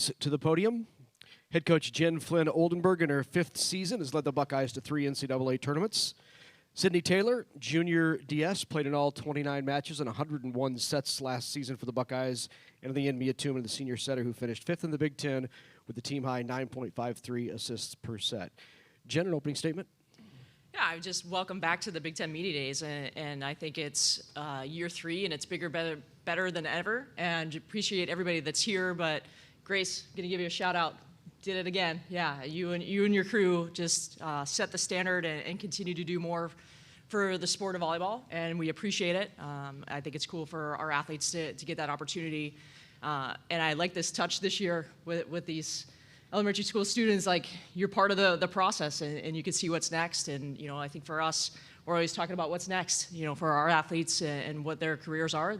To the podium, head coach Jen Flynn Oldenburg in her 5th season has led the Buckeyes to 3 NCAA tournaments. Sydney Taylor, junior DS, played in all 29 matches and 101 sets last season for the Buckeyes. And in the end, Mia Tuman, the senior setter, who finished 5th in the Big Ten with the team-high 9.53 assists per set. Jen, an opening statement? Yeah, I just welcome back to the Big Ten Media Days, and I think it's year 3, and it's bigger, better than ever, and appreciate everybody that's here. But Grace, gonna give you a shout out. Did it again. Yeah, you and your crew just set the standard and continue to do more for the sport of volleyball, and we appreciate it. I think it's cool for our athletes to get that opportunity, and I like this touch this year with these elementary school students. Like, you're part of the process, and you can see what's next. And I think for us, we're always talking about what's next. For our athletes and what their careers are.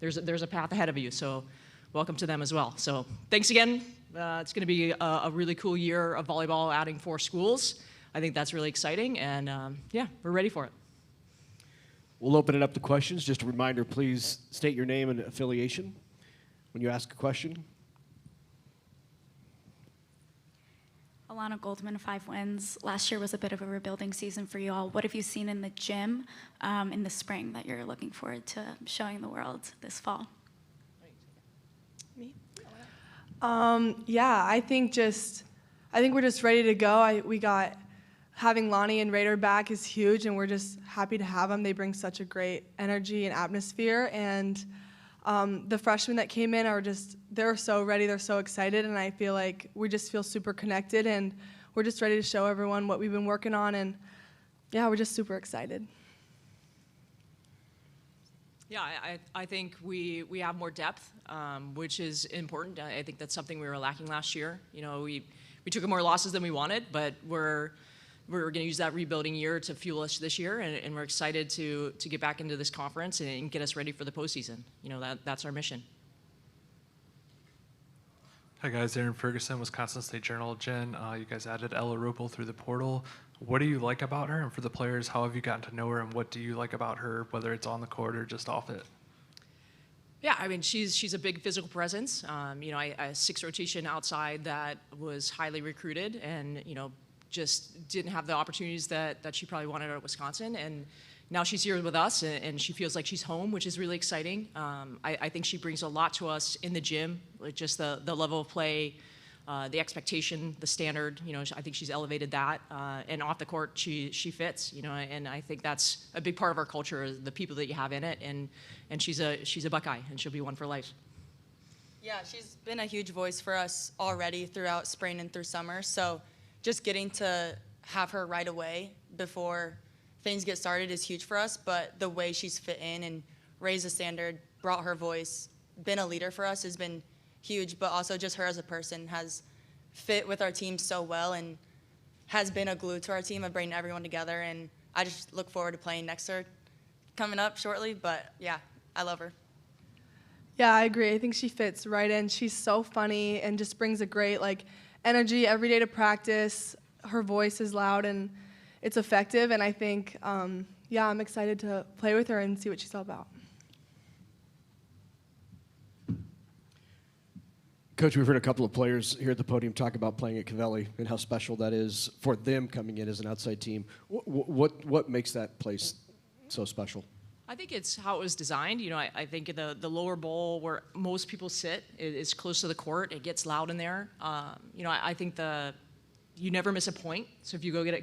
There's a path ahead of you. So welcome to them as well. So thanks again. It's going to be a really cool year of volleyball, adding 4 schools. I think that's really exciting, and yeah, we're ready for it. We'll open it up to questions. Just a reminder, please state your name and affiliation when you ask a question. Alana Goldman, 5 wins. Last year was a bit of a rebuilding season for you all. What have you seen in the gym in the spring that you're looking forward to showing the world this fall? Me? Yeah, I think we're just ready to go. Having Lonnie and Raider back is huge, and we're just happy to have them. They bring such a great energy and atmosphere, and the freshmen that came in they're so ready, they're so excited, and I feel like we just feel super connected, and we're just ready to show everyone what we've been working on, and yeah, we're just super excited. Yeah, I think we have more depth, which is important. I think that's something we were lacking last year. We took more losses than we wanted, but we're going to use that rebuilding year to fuel us this year, and we're excited to get back into this conference and get us ready for the postseason. That's our mission. Hi guys, Aaron Ferguson, Wisconsin State Journal. Jen, you guys added Ella Rupel through the portal. What do you like about her? And for the players, how have you gotten to know her, and what do you like about her, whether it's on the court or just off it? Yeah, I mean, she's a big physical presence. A 6 rotation outside that was highly recruited, and just didn't have the opportunities that she probably wanted at Wisconsin. And now she's here with us, and she feels like she's home, which is really exciting. I think she brings a lot to us in the gym, like just the level of play, the expectation, the standard. I think she's elevated that, and off the court she fits. And I think that's a big part of our culture, the people that you have in it. And she's a Buckeye, and she'll be one for life. Yeah, she's been a huge voice for us already throughout spring and through summer. So just getting to have her right away before things get started is huge for us. But the way she's fit in and raised the standard, brought her voice, been a leader for us has been huge. But also just her as a person has fit with our team so well and has been a glue to our team of bringing everyone together. And I just look forward to playing next to her coming up shortly. But yeah, I love her. Yeah, I agree. I think she fits right in. She's so funny and just brings a great energy every day to practice. Her voice is loud and it's effective, and I think, I'm excited to play with her and see what she's all about. Coach, we've heard a couple of players here at the podium talk about playing at Covelli and how special that is for them coming in as an outside team. What makes that place so special? I think it's how it was designed. I think the lower bowl where most people sit is close to the court. It gets loud in there. I think you never miss a point. So if you go get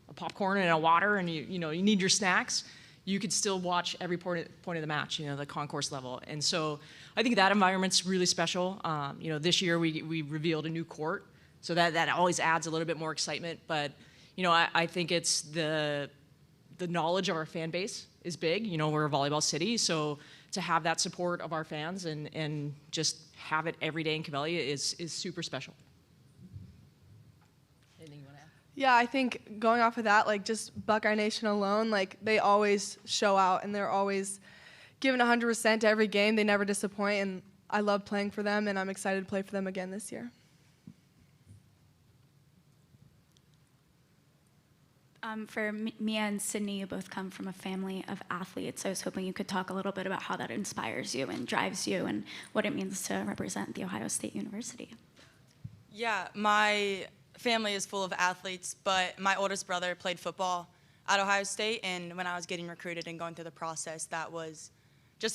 a popcorn and a water and you need your snacks, you could still watch every point of the match, the concourse level. And so I think that environment's really special. This year we revealed a new court, so that always adds a little bit more excitement. But I think it's the knowledge of our fan base is big. We're a volleyball city, so to have that support of our fans and just have it every day in Covelli is super special. Anything you want to add? Yeah, I think going off of that, just Buckeye Nation alone, they always show out and they're always giving 100% to every game. They never disappoint, and I love playing for them, and I'm excited to play for them again this year. For Mia and Sydney, you both come from a family of athletes. I was hoping you could talk a little bit about how that inspires you and drives you and what it means to represent The Ohio State University. Yeah, my family is full of athletes, but my oldest brother played football at Ohio State, and when I was getting recruited and going through the process, that was he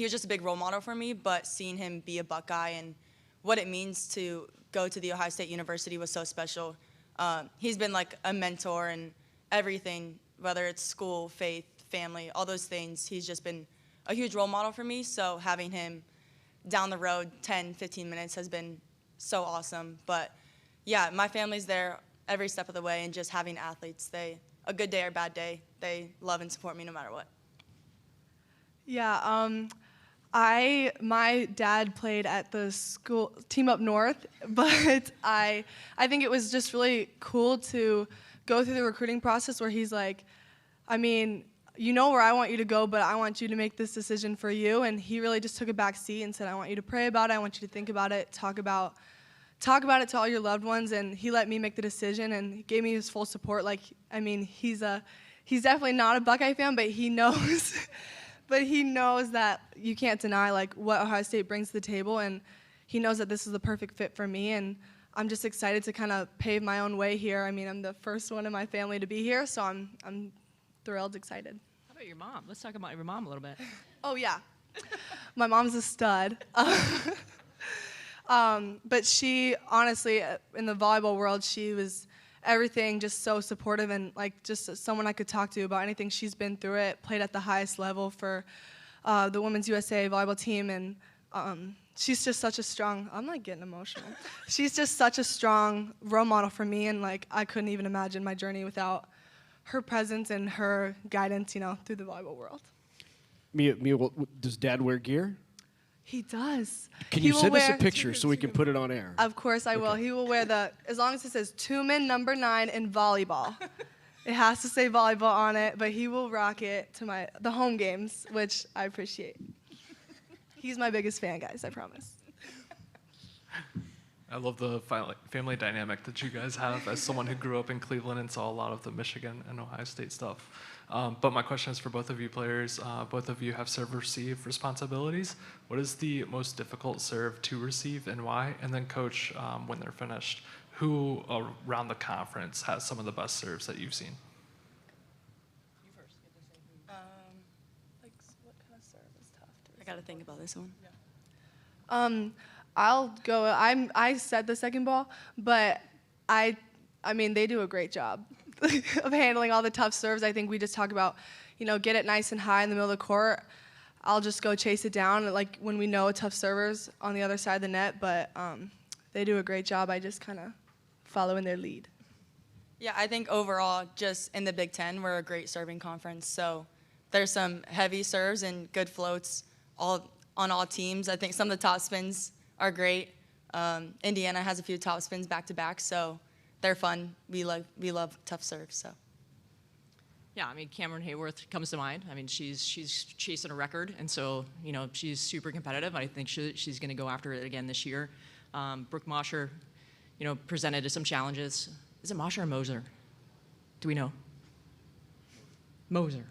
was just a big role model for me, but seeing him be a Buckeye and what it means to go to the Ohio State University was so special. He's been like a mentor and everything, whether it's school, faith, family, all those things. He's just been a huge role model for me, so having him down the road 10, 15 minutes has been so awesome. But yeah, my family's there every step of the way, and just having athletes, a good day or bad day, they love and support me no matter what. Yeah, my dad played at the school team up north, but I think it was just really cool to go through the recruiting process where he's like, I mean, you know where I want you to go, but I want you to make this decision for you. And he really just took a back seat and said, I want you to pray about it. I want you to think about it, talk about it to all your loved ones. And he let me make the decision and he gave me his full support. Like, I mean, he's definitely not a Buckeye fan, but he knows, that you can't deny like what Ohio State brings to the table. And he knows that this is the perfect fit for me. And I'm just excited to kind of pave my own way here. I mean, I'm the first one in my family to be here, so I'm thrilled, excited. How about your mom? Let's talk about your mom a little bit. Oh, yeah. My mom's a stud. But she, honestly, in the volleyball world, she was everything, just so supportive and like just someone I could talk to about anything. She's been through it, played at the highest level for the Women's USA volleyball team, and she's just such a strong, I'm like getting emotional. She's just such a strong role model for me, and like I couldn't even imagine my journey without her presence and her guidance, through the volleyball world. Mia, does Dad wear gear? He does. Can you send us a picture so we can put it on air? Of course I will. He will wear as long as it says Tuman number 9 in volleyball. It has to say volleyball on it, but he will rock it to the home games, which I appreciate. He's my biggest fan, guys, I promise. I love the family dynamic that you guys have as someone who grew up in Cleveland and saw a lot of the Michigan and Ohio State stuff. But my question is for both of you players. Both of you have serve-receive responsibilities. What is the most difficult serve to receive and why? And then coach, when they're finished, who around the conference has some of the best serves that you've seen? You first. Like what kind of serve is tough to receive? I got to think about this one. Yeah. I'll go. I set the second ball, but I mean, they do a great job of handling all the tough serves. I think we just talk about, get it nice and high in the middle of the court. I'll just go chase it down, like when we know a tough server's on the other side of the net. But they do a great job. I just kind of follow in their lead. Yeah, I think overall, just in the Big Ten, we're a great serving conference. So there's some heavy serves and good floats on all teams. I think some of the top spins are great. Indiana has a few top spins back-to-back, so they're fun. We love tough serves. So. Yeah, I mean, Cameron Hayworth comes to mind. I mean, she's chasing a record, and so, she's super competitive. I think she's going to go after it again this year. Brooke Mosher, presented some challenges. Is it Mosher or Moser? Do we know? Moser.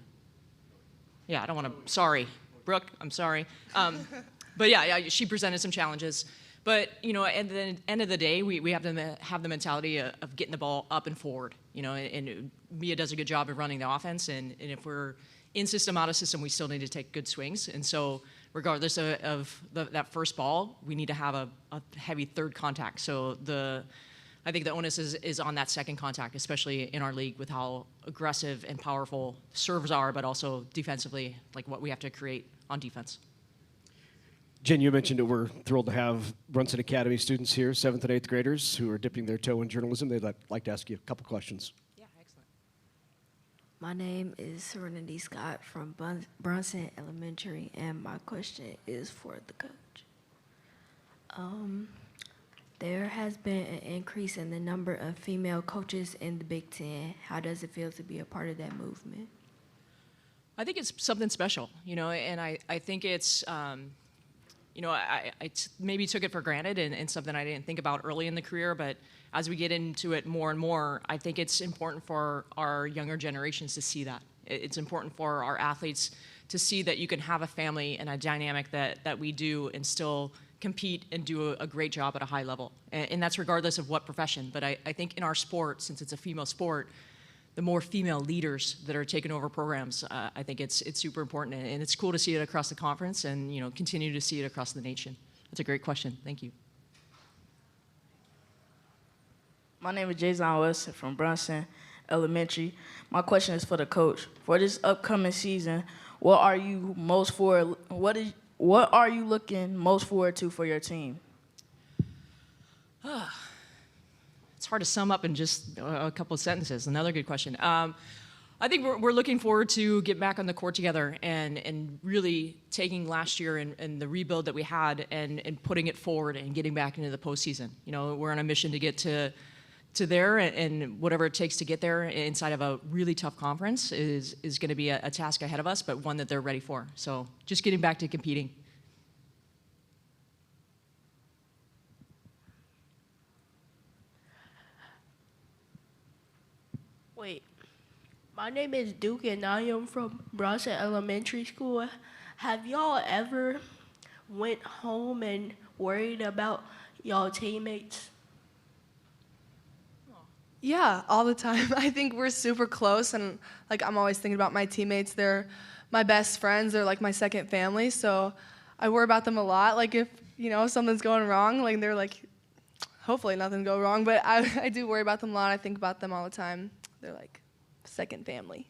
Yeah, I don't want to, sorry. Brooke, I'm sorry. But yeah, she presented some challenges. But, at the end of the day, we have to have the mentality of getting the ball up and forward, and Mia does a good job of running the offense. And if we're in system, out of system, we still need to take good swings. And so regardless of that first ball, we need to have a heavy third contact. So I think the onus is on that second contact, especially in our league with how aggressive and powerful serves are, but also defensively, like what we have to create on defense. Jen, you mentioned that we're thrilled to have Brunson Academy students here, 7th and 8th graders, who are dipping their toe in journalism. They'd like to ask you a couple questions. Yeah, excellent. My name is Serenity Scott from Brunson Elementary, and my question is for the coach. There has been an increase in the number of female coaches in the Big Ten. How does it feel to be a part of that movement? I think it's something special, and I think it's, I maybe took it for granted and something I didn't think about early in the career, but as we get into it more and more, I think it's important for our younger generations to see that. It's important for our athletes to see that you can have a family and a dynamic that we do and still compete and do a great job at a high level. And that's regardless of what profession. But I think in our sport, since it's a female sport, the more female leaders that are taking over programs, I think it's super important. And it's cool to see it across the conference and continue to see it across the nation. That's a great question. Thank you. My name is Jason West from Bronson Elementary. My question is for the coach. For this upcoming season, what are you looking most forward to for your team? It's hard to sum up in just a couple of sentences. Another good question. I think we're looking forward to get back on the court together and really taking last year and the rebuild that we had and putting it forward and getting back into the postseason. We're on a mission to get to there, and whatever it takes to get there inside of a really tough conference is going to be a task ahead of us, but one that they're ready for. So just getting back to competing. Wait, my name is Duke and I am from Bronson Elementary School. Have y'all ever went home and worried about y'all teammates? Yeah, all the time. I think we're super close, and I'm always thinking about my teammates. They're my best friends. They're like my second family, so I worry about them a lot. If something's going wrong, they're hopefully nothing go wrong, but I do worry about them a lot. I think about them all the time. They're like second family.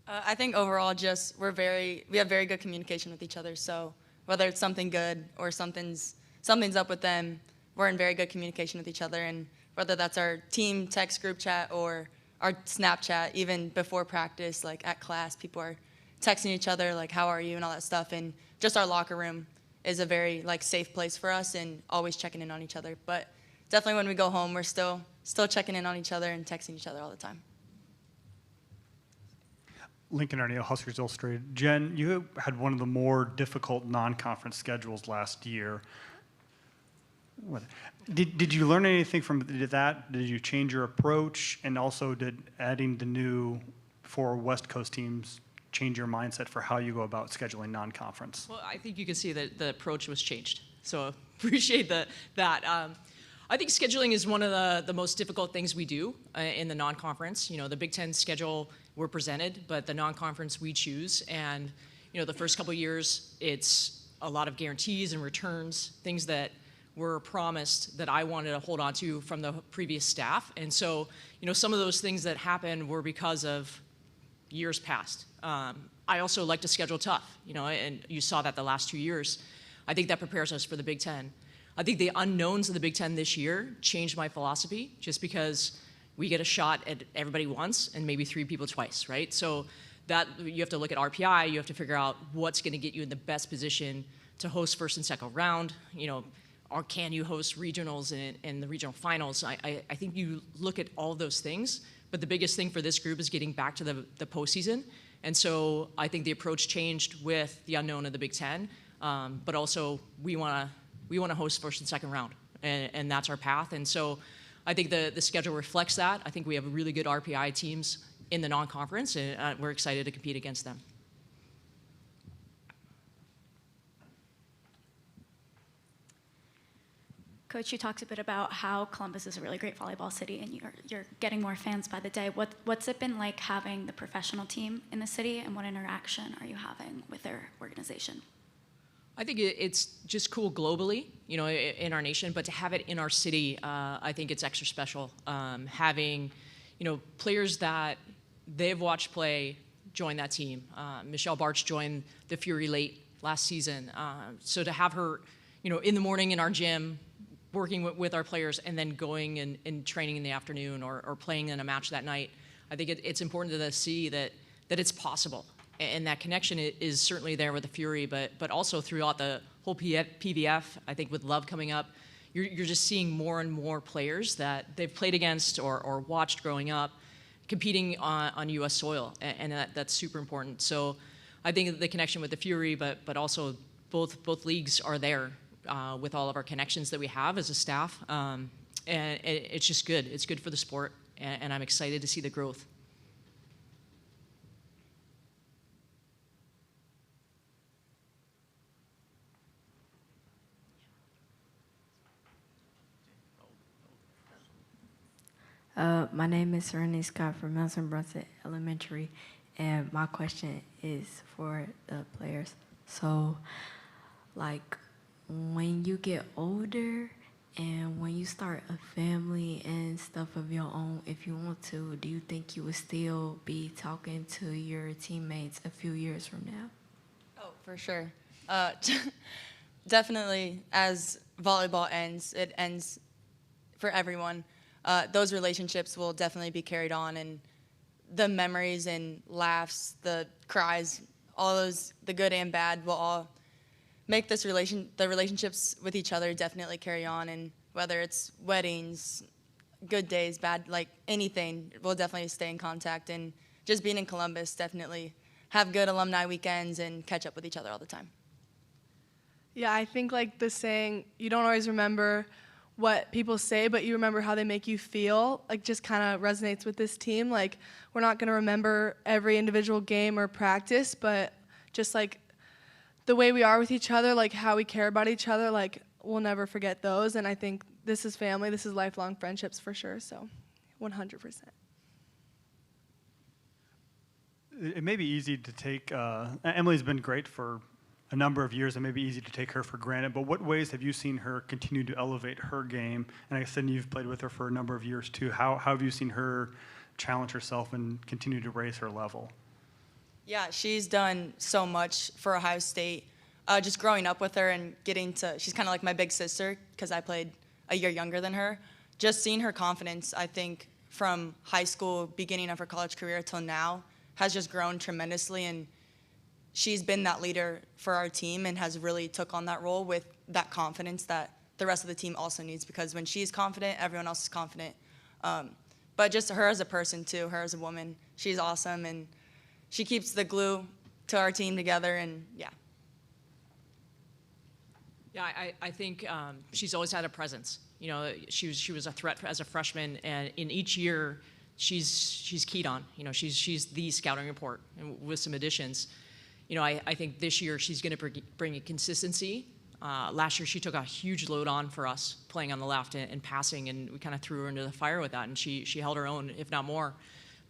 I think overall, we have very good communication with each other. So whether it's something good or something's up with them, we're in very good communication with each other. And whether that's our team text group chat or our Snapchat, even before practice, at class, people are texting each other, how are you and all that stuff. And just our locker room is a very safe place for us and always checking in on each other. But definitely when we go home, we're still checking in on each other and texting each other all the time. Lincoln Arneal, Huskers Illustrated. Jen, you had one of the more difficult non-conference schedules last year. Did you learn anything from that? Did you change your approach? And also, did adding the new 4 West Coast teams change your mindset for how you go about scheduling non-conference? Well, I think you can see that the approach was changed. So appreciate that. I think scheduling is one of the most difficult things we do in the non-conference. The Big Ten schedule we're presented, but the non-conference we choose. And the first couple of years, it's a lot of guarantees and returns, things that were promised that I wanted to hold on to from the previous staff. And so, some of those things that happened were because of years past. I also like to schedule tough, and you saw that the last 2 years. I think that prepares us for the Big Ten. I think the unknowns of the Big Ten this year changed my philosophy just because we get a shot at everybody once and maybe 3 people twice, right? So that you have to look at RPI, you have to figure out what's going to get you in the best position to host first and second round, or can you host regionals and the regional finals? I think you look at all those things, but the biggest thing for this group is getting back to the postseason. And so I think the approach changed with the unknown of the Big Ten, but also we want to host first and second round, and that's our path. And so I think the schedule reflects that. I think we have really good RPI teams in the non-conference, and we're excited to compete against them. Coach, you talked a bit about how Columbus is a really great volleyball city, and you're getting more fans by the day. What's it been like having the professional team in the city, and what interaction are you having with their organization? I think it's just cool globally, in our nation, but to have it in our city, I think it's extra special. Having, players that they've watched play join that team. Michelle Bartsch joined the Fury late last season. So to have her, in the morning in our gym, working with our players, and then going and training in the afternoon or playing in a match that night, I think it's important to see that it's possible. And that connection is certainly there with the Fury, but also throughout the whole PVF. I think with Love coming up, you're just seeing more and more players that they've played against or watched growing up competing on U.S. soil, and that's super important. So I think the connection with the Fury, but also both leagues are there with all of our connections that we have as a staff, and it's just good. It's good for the sport, and I'm excited to see the growth. My name is Serenity Scott from Nelson Brunson Elementary, and my question is for the players. So, like, when you get older and when you start a family and stuff of your own, if you want to, do you think you would still be talking to your teammates a few years from now? Oh, for sure. Definitely, as volleyball ends, it ends for everyone. Those relationships will definitely be carried on, and the memories and laughs, the cries, all those, the good and bad, will all make the relationships with each other definitely carry on. And whether it's weddings, good days, bad, like anything, we'll definitely stay in contact. And just being in Columbus, definitely have good alumni weekends and catch up with each other all the time. Yeah, I think like the saying, you don't always remember what people say, but you remember how they make you feel, like just kind of resonates with this team. Like, we're not going to remember every individual game or practice, but just like the way we are with each other, like how we care about each other, like we'll never forget those. And I think this is family, this is lifelong friendships for sure, so 100%. It may be easy to take, Emily's been great for a number of years. It may be easy to take her for granted, but what ways have you seen her continue to elevate her game? And I said you've played with her for a number of years too. How have you seen her challenge herself and continue to raise her level? Yeah, she's done so much for Ohio State. Just growing up with her and she's kind of like my big sister because I played a year younger than her. Just seeing her confidence, I think, from high school, beginning of her college career till now, has just grown tremendously. And she's been that leader for our team and has really took on that role with that confidence that the rest of the team also needs, because when she's confident, everyone else is confident. But just her as a person too, her as a woman, she's awesome, and she keeps the glue to our team together, and yeah. Yeah, I think she's always had a presence. You know, she was a threat as a freshman, and in each year, she's keyed on. You know, she's the scouting report, and with some additions. You know, I think this year she's going to bring a consistency. Last year she took a huge load on for us, playing on the left and passing, and we kind of threw her into the fire with that, and she held her own, if not more.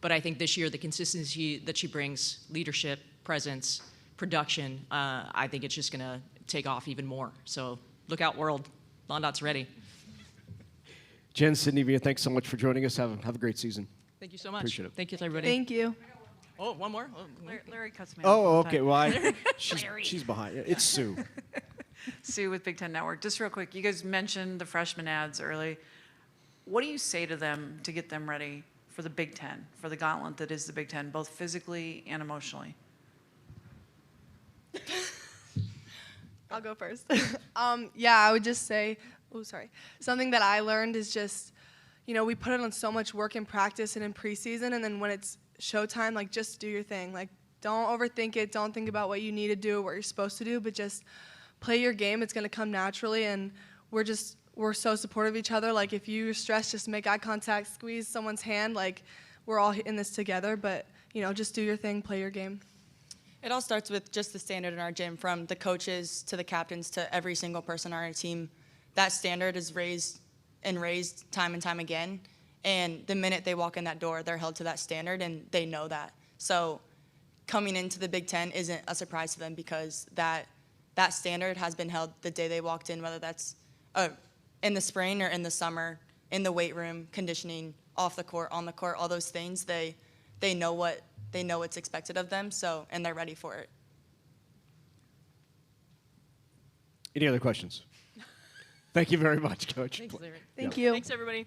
But I think this year the consistency that she brings, leadership, presence, production, I think it's just going to take off even more. So look out, world. Londot's ready. Jen, Sydney, Via, thanks so much for joining us. Have a great season. Thank you so much. Appreciate it. Thank you, everybody. Thank you. Oh, one more? Oh, Larry cuts me off. Oh, all the okay. time. Well, she's behind. It's Sue. Sue with Big Ten Network. Just real quick, you guys mentioned the freshman ads early. What do you say to them to get them ready for the Big Ten, for the gauntlet that is the Big Ten, both physically and emotionally? I'll go first. Yeah, I would just say, something that I learned is just, you know, we put in so much work in practice and in preseason, and then when it's showtime, like, just do your thing. Like, don't overthink it. Don't think about what you need to do, what you're supposed to do, but just play your game. It's going to come naturally, and we're so supportive of each other. Like, if you're stressed, just make eye contact, squeeze someone's hand. Like, we're all in this together, but, you know, just do your thing, play your game. It all starts with just the standard in our gym, from the coaches to the captains to every single person on our team. That standard is raised time and time again. And the minute they walk in that door, they're held to that standard, and they know that. So coming into the Big Ten isn't a surprise to them, because that standard has been held the day they walked in, whether that's in the spring or in the summer, in the weight room, conditioning, off the court, on the court, all those things. They know what's expected of them, and they're ready for it. Any other questions? Thank you very much, Coach. Thanks, Larry. Thank you. Thanks, everybody.